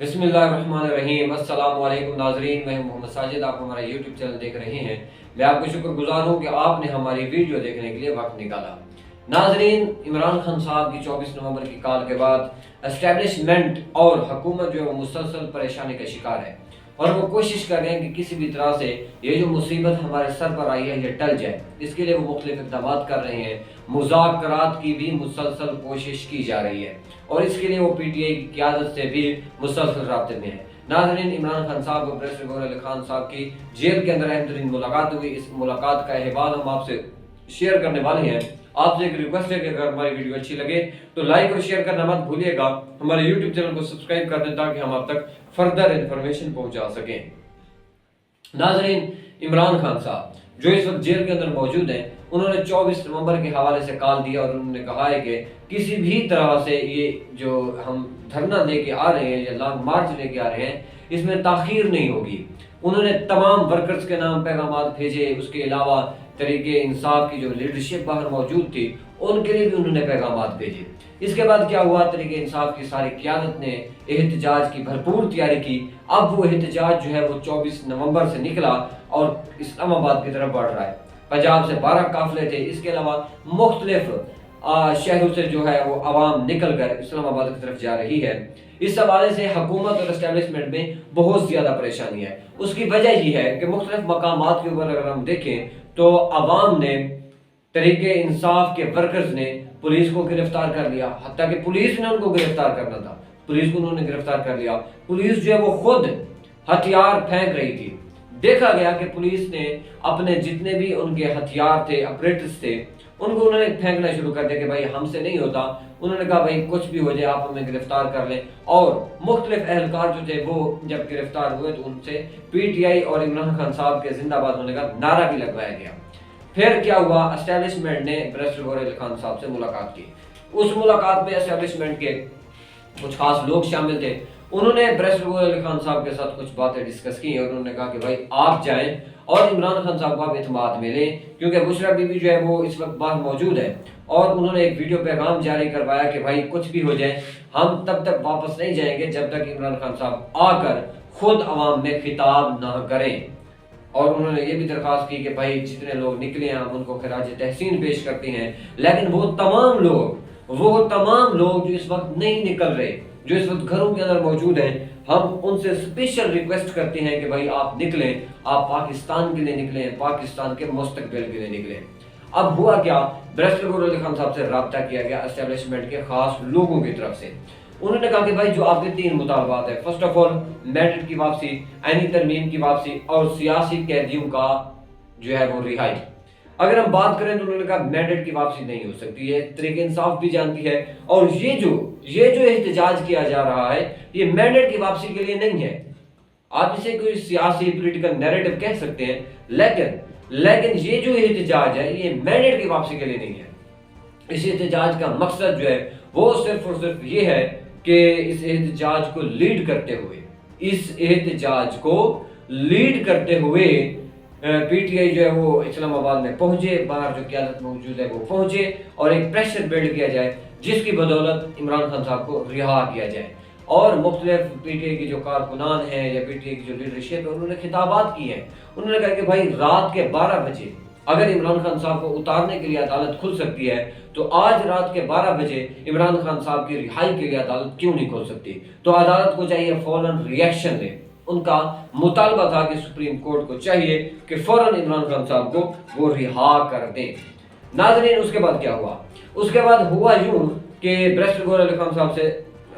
बिस्मिल्लाहिर्रहमानिर्रहीम। अस्सलाम वालेकुम नाज़रीन, मैं मोहम्मद साजिद, आप हमारा यूट्यूब चैनल देख रहे हैं। मैं आपको शुक्रगुजार हूँ कि आपने हमारी वीडियो देखने के लिए वक्त निकाला। नाज़रीन, इमरान खान साहब की 24 नवंबर की कॉल के बाद एस्टेब्लिशमेंट और हुकूमत जो है वो मुसलसल परेशानी का शिकार है और वो कोशिश कर रहे हैं कि किसी भी तरह से ये जो मुसीबत हमारे सर पर आई है ये टल जाए। इसके लिए वो मुख्तलिफ इक़दाम कर रहे हैं, मुज़ाकरात की भी मुसलसल कोशिश की जा रही है और इसके लिए वो PTI की क़यादत से भी मुसलसल राब्ते में है। नाज़रीन, इमरान खान साहब और प्रेसिडेंट गौहर अली खान साहब की जेल के अंदर अहम तरीन मुलाकात हुई। इस मुलाकात का अहवाल हम आपसे शेयर करने वाले हैं। आपसे एक रिक्वेस्ट है कि अगर हमारी वीडियो अच्छी लगे तो लाइक और शेयर करना मत भूलिएगा। हमारे यूट्यूब चैनल को सब्सक्राइब कर दें ताकि हम आप तक फर्दर इंफॉर्मेशन पहुंचा सकें। नाज़रीन, इमरान खान साहब जो इस वक्त जेल के अंदर मौजूद हैं, उन्होंने 24 नवंबर के हवाले से कॉल दिया और उन्होंने कहा है कि किसी भी तरह से ये जो हम धरना लेके आ रहे हैं या लॉन्ग मार्च लेके आ रहे हैं, इसमें ताखीर नहीं होगी। उन्होंने तमाम वर्कर्स के नाम पैगाम भेजे। उसके अलावा तरीके इंसाफ की जो लीडरशिप बाहर मौजूद थी उनके लिए भी उन्होंने पैगाम भेजे। इसके बाद क्या हुआ, तरीके इंसाफ की सारी क़यादत ने एहतजाज की भरपूर तैयारी की। अब वो एहतजाज जो है वो 24 नवंबर से निकला और इस्लामाबाद की तरफ बढ़ रहा है। पंजाब से 12 काफिले थे। इसके अलावा मुख्तलिफ शहरों से जो है वो आवाम निकल कर इस्लामाबाद की तरफ जा रही है। इस हवाले से हुकूमत और एस्टेब्लिशमेंट में बहुत ज़्यादा परेशानी है। उसकी वजह यह है कि मुख्तलिफ मकामात के ऊपर अगर हम देखें तो आवाम ने, तरीके इंसाफ के वर्कर्स ने पुलिस को गिरफ्तार कर लिया। हत्ता कि पुलिस ने उनको गिरफ्तार करना था, पुलिस को उन्होंने गिरफ्तार कर लिया। पुलिस जो है वो खुद हथियार फेंक रही थी। देखा गया कि पुलिस ने अपने जितने भी उनके हथियार थे, अपरेटस थे, उनको उन्होंने फेंकना शुरू कर दिया कि भाई हमसे नहीं होता। उन्होंने कहा भाई कुछ भी हो जाए आप हमें गिरफ्तार कर लें। और मुख्तलिफ अहलकार जो थे वो जब गिरफ्तार हुए तो उनसे PTI और इमरान खान साहब के जिंदाबाद होने का नारा भी लगवाया गया। फिर क्या हुआ, एस्टेब्लिशमेंट ने प्रेसिडेंट गौहर अली खान साहब से मुलाकात की। उस मुलाकात में एस्टेब्लिशमेंट के कुछ खास लोग शामिल थे। उन्होंने प्रेसिडेंट गौहर अली खान साहब के साथ कुछ बातें डिस्कस की और उन्होंने कहा कि भाई आप जाएं और इमरान खान साहब को आप इत्मीनान में लें, क्योंकि बुशरा बीबी जो है वो इस वक्त बाहर मौजूद है। और उन्होंने एक वीडियो पैगाम जारी करवाया कि भाई कुछ भी हो जाए हम तब तक वापस नहीं जाएंगे जब तक इमरान खान साहब आकर खुद आवाम में खिताब ना करें। और उन्होंने ये भी दरख्वास्त की कि भाई जितने लोग निकले हैं हम उनको खराज तहसीन पेश करते हैं, लेकिन वो तमाम लोग जो इस वक्त नहीं निकल रहे, जो इस वक्त घरों के अंदर मौजूद हैं, हम उनसे स्पेशल रिक्वेस्ट करते हैं कि भाई आप निकलें, आप पाकिस्तान के लिए निकलें, पाकिस्तान के मुस्तकबिल के लिए निकलें। अब हुआ क्या, प्रेसिडेंट गौहर अली खान साहब से रब्ता किया गया एस्टेब्लिशमेंट के खास लोगों की तरफ से। उन्होंने कहा कि भाई जो आपके 3 मुतालबात है, फर्स्ट ऑफ ऑल मैंडेट की वापसी, आईनी तरमीम की वापसी और सियासी कैदियों का जो है वो रिहाई। अगर हम बात करें तो उन्होंने कहा मैंडेट की वापसी नहीं हो सकती है, तरीके इंसाफ भी जानती है। और ये जो एहतजाज किया जा रहा है ये मैंडेट की वापसी के लिए नहीं है। आप इसे कोई सियासी पॉलिटिकल नैरेटिव कह सकते हैं, लेकिन ये जो एहतजाज है ये मैंडेट की वापसी के लिए नहीं है। इस एहतजाज का मकसद जो है वो सिर्फ और सिर्फ ये है कि इस एहतजाज को लीड करते हुए PTI जो है वो इस्लामाबाद में पहुंचे, बाहर जो क़यादत मौजूद है वो पहुंचे और एक प्रेशर बिल्ड किया जाए जिसकी बदौलत इमरान खान साहब को रिहा किया जाए। और मुख्तलिफ PTI की जो कारकुनान हैं या PTI की जो लीडरशिप है उन्होंने खिताबात की हैं। उन्होंने कहा कि भाई रात के 12 बजे अगर इमरान खान साहब को उतारने के लिए अदालत खुल सकती है तो आज रात के 12 बजे इमरान खान साहब की रिहाई के लिए अदालत क्यों नहीं खोल सकती। तो अदालत को चाहिए फौरन रिएक्शन ले। उनका मुतालबा था कि सुप्रीम कोर्ट को चाहिए कि फौरन इमरान खान साहब को वो रिहा कर दें। नाज़रीन, उसके बाद क्या हुआ, उसके बाद हुआ यूं कि प्रेसिडेंट गौहर अली खान साहब से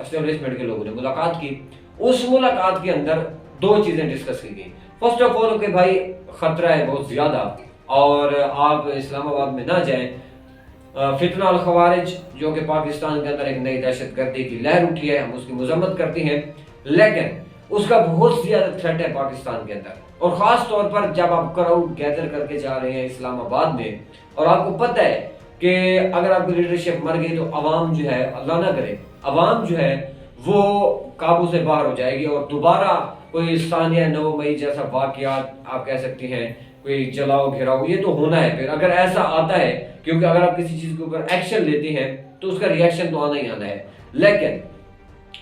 एस्टेब्लिशमेंट के लोगों ने मुलाकात की। उस मुलाकात के अंदर 2 चीज़ें डिस्कस की गई। फर्स्ट ऑफ ऑल कि भाई ख़तरा है बहुत ज़्यादा और आप इस्लामाबाद में ना जाएं। फितना अल खवारिज जो कि पाकिस्तान के अंदर एक नई दहशतगर्दी की लहर उठी है, हम उसकी मजम्मत करते हैं, लेकिन उसका बहुत ज़्यादा थ्रेट है पाकिस्तान के अंदर। और ख़ास तौर पर जब आप क्राउड गैदर करके जा रहे हैं इस्लामाबाद में और आपको पता है कि अगर आपकी लीडरशिप मर गई तो अवाम जो है, अल्लाह ना करे, अवाम जो है वो काबू से बाहर हो जाएगी और दोबारा कोई सानिया 9 मई जैसा वाक़यात आप कह सकते हैं, कोई जलाओ घेराओ, ये तो होना है। फिर अगर ऐसा आता है, क्योंकि अगर आप किसी चीज़ के ऊपर एक्शन लेते हैं तो उसका रिएक्शन तो आना ही आना है। लेकिन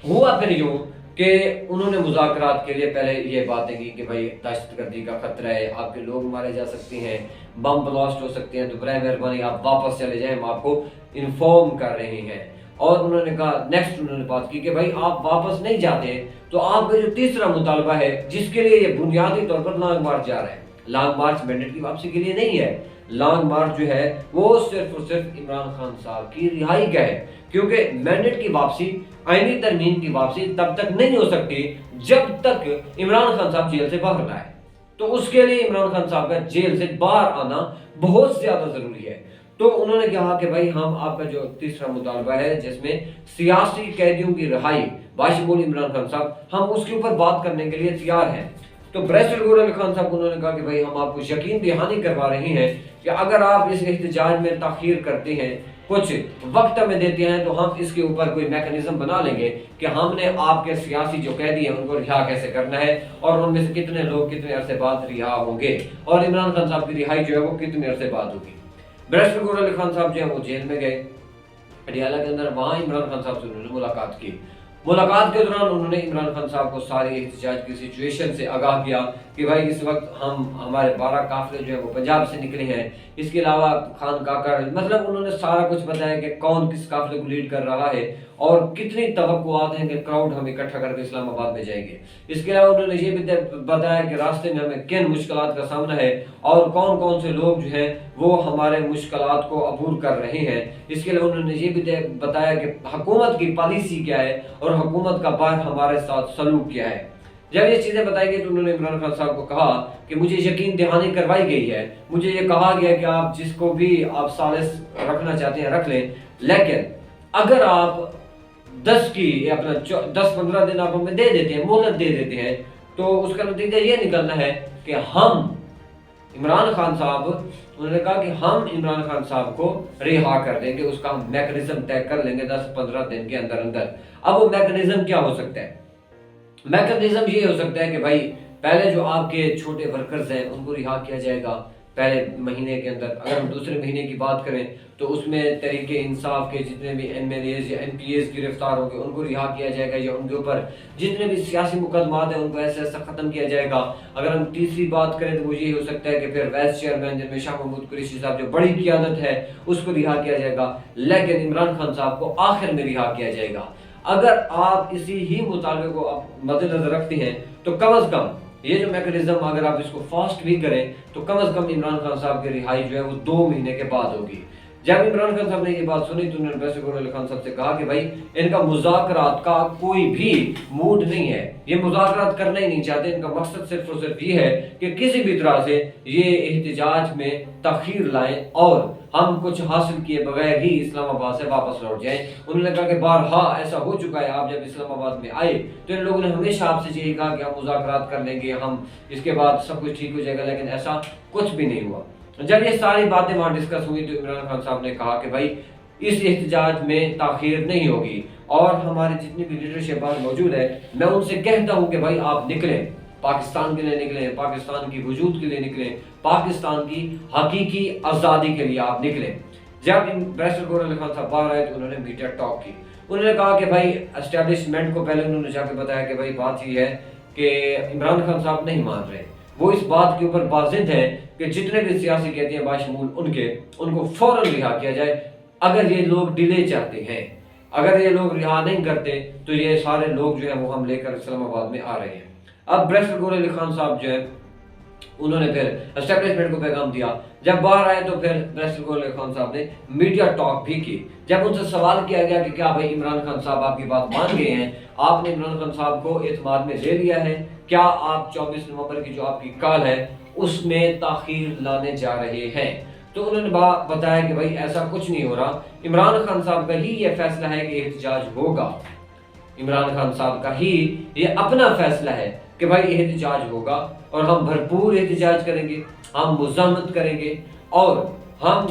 हुआ फिर यूं کہ انہوں نے مذاکرات کے لیے پہلے یہ باتیں کی کہ بھائی دہشت گردی کا خطرہ ہے، آپ کے لوگ مارے جا سکتے ہیں، بم بلاسٹ ہو سکتے ہیں، تو برائے مہربانی آپ واپس چلے جائیں، ہم آپ کو انفارم کر رہے ہیں۔ اور انہوں نے کہا نیکسٹ انہوں نے بات کی کہ بھائی آپ واپس نہیں جاتے تو آپ کا جو تیسرا مطالبہ ہے جس کے لیے یہ بنیادی طور پر لانگ مارچ جا رہا ہے، لانگ مارچ مینڈیٹ کی واپسی کے لیے نہیں ہے، لانگ مارچ جو ہے وہ صرف اور صرف عمران خان صاحب کی رہائی کا ہے، کیونکہ مینڈیٹ کی واپسی، آئینی ترمیم کی واپسی تب تک نہیں ہو سکتی جب تک عمران خان صاحب جیل سے باہر نہ آئے، تو اس کے لیے عمران خان صاحب کا جیل سے باہر آنا بہت زیادہ ضروری ہے۔ تو انہوں نے کہا کہ بھائی ہم آپ کا جو تیسرا مطالبہ ہے جس میں سیاسی قیدیوں کی رہائی باشمول عمران خان صاحب، ہم اس کے اوپر بات کرنے کے لیے تیار ہیں۔ تو بیرسٹر گور علی خان صاحب انہوں نے کہا کہ بھائی ہم آپ کو یقین دہانی کروا رہے ہیں کہ اگر آپ اس احتجاج میں تاخیر کرتے ہیں، کچھ وقت ہمیں دیتے ہیں، تو ہم اس کے اوپر کوئی میکانزم بنا لیں گے کہ ہم نے آپ کے سیاسی جو قیدی ہیں ان کو رہا کیسے کرنا ہے، اور ان میں سے کتنے لوگ کتنے عرصے بعد رہا ہوں گے، اور عمران خان صاحب کی رہائی جو ہے وہ کتنے عرصے بعد ہوگی۔ بیرسٹر گور علی خان صاحب جو ہیں وہ جیل میں گئے پٹیالہ کے اندر، وہاں عمران خان صاحب سے انہوں نے ملاقات کی۔ ملاقات کے دوران انہوں نے عمران خان صاحب کو ساری احتجاج کی سچویشن سے آگاہ کیا کہ بھائی اس وقت ہمارے 12 قافلے جو ہیں وہ پنجاب سے نکلے ہیں، اس کے علاوہ خان کاکڑ، مطلب انہوں نے سارا کچھ بتایا کہ کون کس قافلے کو لیڈ کر رہا ہے اور کتنی توقعات ہیں کہ کراؤڈ ہم اکٹھا کر کے اسلام آباد میں جائیں گے۔ اس کے علاوہ انہوں نے یہ بھی بتایا کہ راستے میں ہمیں کن مشکلات کا سامنا ہے اور کون کون سے لوگ جو ہیں وہ ہمارے مشکلات کو عبور کر رہے ہیں۔ اس کے علاوہ انہوں نے یہ بھی بتایا کہ حکومت کی پالیسی کیا ہے اور حکومت کا باہر ہمارے ساتھ سلوک کیا ہے۔ جب یہ چیزیں بتائی گئی تو انہوں نے عمران خان صاحب کو کہا کہ مجھے یقین دہانی کروائی گئی ہے، مجھے یہ کہا گیا کہ آپ جس کو بھی آپ سالس رکھنا چاہتے ہیں رکھ لیں، لیکن اگر آپ 10-15 دن آپ ہمیں دے دیتے ہیں، مہلت دے دیتے ہیں، تو اس کا نتیجہ یہ نکلنا ہے کہ ہم عمران خان صاحب، انہوں نے کہا کہ ہم عمران خان صاحب کو رہا کر دیں گے، اس کا ہم میکنزم طے کر لیں گے 10-15 دن کے اندر اندر۔ اب وہ میکنزم کیا ہو سکتا ہے؟ میکنزم یہ ہو سکتا ہے کہ بھائی پہلے جو آپ کے چھوٹے ورکرز ہیں ان کو رہا کیا جائے گا پہلے مہینے کے اندر۔ اگر ہم دوسرے مہینے کی بات کریں تو اس میں تحریک انصاف کے جتنے بھی ایم ایل ایز یا ایم پی ایز گرفتار ہوں گے ان کو رہا کیا جائے گا، یا ان کے اوپر جتنے بھی سیاسی مقدمات ہیں ان کو ایسا ایسا ختم کیا جائے گا۔ اگر ہم تیسری بات کریں تو وہ یہ ہو سکتا ہے کہ پھر وائس چیئرمین جن میں شاہ محمود قریشی صاحب جو بڑی قیادت ہے اس کو رہا کیا جائے گا، لیکن عمران خان صاحب کو آخر میں رہا کیا جائے گا۔ اگر آپ اسی ہی مطالبے کو مد نظر رکھتے ہیں تو کم از کم یہ جو میکنزم اگر آپ اس کو فاسٹ بھی کریں تو کم از کم عمران خان صاحب کی رہائی جو ہے وہ 2 مہینے کے بعد ہوگی۔ جب عمران خان صاحب نے یہ بات سنی تو انہوں نے بیرسٹر گور علی خان صاحب سے کہا کہ بھائی ان کا مذاکرات کا کوئی بھی موڈ نہیں ہے، یہ مذاکرات کرنا ہی نہیں چاہتے، ان کا مقصد صرف اور صرف یہ ہے کہ کسی بھی طرح سے یہ احتجاج میں تاخیر لائیں اور ہم کچھ حاصل کیے بغیر ہی اسلام آباد سے واپس لوٹ جائیں۔ انہوں نے کہا کہ بارہا ایسا ہو چکا ہے، آپ جب اسلام آباد میں آئے تو ان لوگوں نے ہمیشہ آپ سے یہی کہا کہ ہم مذاکرات کر لیں گے، ہم اس کے بعد سب کچھ ٹھیک ہو جائے گا، لیکن ایسا کچھ بھی نہیں ہوا۔ جب یہ ساری باتیں وہاں ڈسکس ہوئی تو عمران خان صاحب نے کہا کہ بھائی اس احتجاج میں تاخیر نہیں ہوگی، اور ہماری جتنی بھی لیڈرشپ آج موجود ہے میں ان سے کہتا ہوں کہ بھائی آپ نکلیں، پاکستان کے لیے نکلیں، پاکستان کی وجود کے لیے نکلیں، پاکستان کی حقیقی آزادی کے لیے آپ نکلیں۔ جب بیرسٹر گور علی خان صاحب باہر آئے تو انہوں نے میڈیا ٹاک کی، انہوں نے کہا کہ بھائی اسٹیبلشمنٹ کو پہلے انہوں نے جا کے بتایا کہ بھائی بات یہ ہے کہ عمران خان صاحب نہیں مان رہے، وہ اس بات کے اوپر بازد ہیں کہ جتنے بھی سیاسی قیدی ہیں باشمول ان کو فوراً رہا کیا جائے۔ اگر یہ لوگ ڈیلے چاہتے ہیں، اگر یہ لوگ رہا نہیں کرتے تو یہ سارے لوگ جو ہیں وہ ہم لے کر اسلام آباد میں آ رہے ہیں۔ اب بیرسٹر گور علی خان صاحب جو ہے انہوں نے پھر اسٹیبلشمنٹ کو پیغام دیا۔ جب باہر آئے تو پھر بیرسٹر گور علی خان صاحب نے میڈیا ٹاک بھی کی۔ جب ان سے سوال کیا گیا کہ کیا بھائی عمران خان صاحب آپ کی بات مان گئے ہیں، آپ نے عمران خان صاحب کو اعتماد میں لے لیا ہے، کیا آپ 24 نومبر کی جو آپ کی کال ہے اس میں تاخیر لانے جا رہے ہیں، تو انہوں نے بتایا کہ بھائی ایسا کچھ نہیں ہو رہا، عمران خان صاحب کا ہی یہ فیصلہ ہے کہ احتجاج ہوگا، عمران خان صاحب کا ہی یہ اپنا فیصلہ ہے کہ بھائی احتجاج ہوگا، اور ہم بھرپور احتجاج کریں گے، ہم مزاحمت کریں گے اور ہم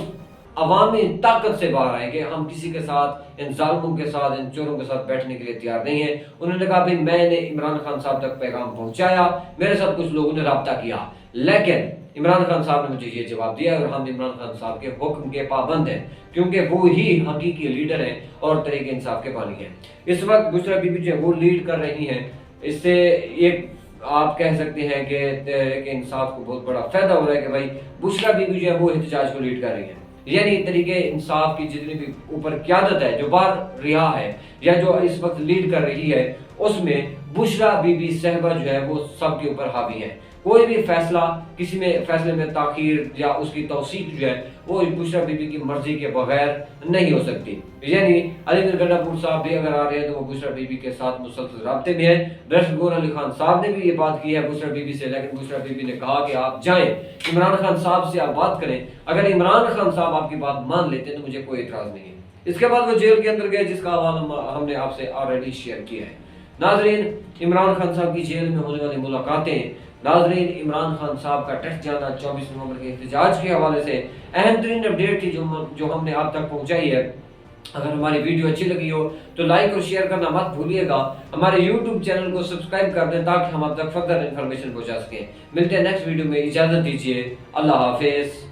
عوامی طاقت سے باہر آئیں گے، ہم کسی کے ساتھ ان ظالموں کے ساتھ ان چوروں کے ساتھ بیٹھنے کے لیے تیار نہیں ہیں۔ انہوں نے کہا میں نے عمران خان صاحب تک پیغام پہنچایا، میرے ساتھ کچھ لوگوں نے رابطہ کیا، لیکن इमरान खान साहब ने मुझे ये जवाब दिया और हम इमरान खान साहब के हुक्म के पाबंद हैं, क्योंकि वो ही हकीकी लीडर हैं और तरीके इंसाफ के बानी हैं। इस वक्त बुशरा बीबी जो है वो लीड कर रही हैं। इससे एक आप कह सकते हैं कि तहरीक इंसाफ को बहुत बड़ा फायदा हो रहा है कि भाई बुशरा बीबी जो है वो एहतजाज को लीड कर रही है। यानी तरीके इंसाफ की जितनी भी ऊपर क़यादत है, जो बाहर रिहा है या जो इस वक्त लीड कर रही है, उसमें बुशरा बीबी साहिबा जो है वो सबके ऊपर हावी है। कोई भी फैसला, किसी में फैसले में ताखीर या उसकी तौसीक जो है वो बुशरा बीबी की मर्जी के बगैर नहीं हो सकती। यानी अली मिर गंडापुर साहब भी अगर आ रहे हैं तो वो बुशरा बीबी के साथ मुसलसल राब्ते में है। दरअसल गौहर अली खान साहब ने भी ये बात की है बुशरा बीबी से, लेकिन बुशरा बीबी ने कहा कि आप जाएं, इमरान खान साहब से आप बात करें, अगर इमरान खान साहब आपकी बात मान लेते हैं तो मुझे कोई एतराज़ नहीं है। इसके बाद वो जेल के अंदर गए, जिसका हवाला हमने आपसे ऑलरेडी शेयर किया है। नाजरीन, इमरान खान साहब की जेल में होने वाली मुलाकातें, नाजरीन इमरान खान साहब का टेस्ट जाना 24 नवंबर के एहतजाज के हवाले से अहम तरीन अपडेट थी जो हमने आप तक पहुंचाई है। अगर हमारी वीडियो अच्छी लगी हो तो लाइक और शेयर करना मत भूलिएगा। हमारे यूट्यूब चैनल को सब्सक्राइब कर दें ताकि हम आप तक फर्दर इन्फॉर्मेशन पहुंचा सकें। मिलते हैं नेक्स्ट वीडियो में, इजाज़त दीजिए, अल्लाह हाफिज़।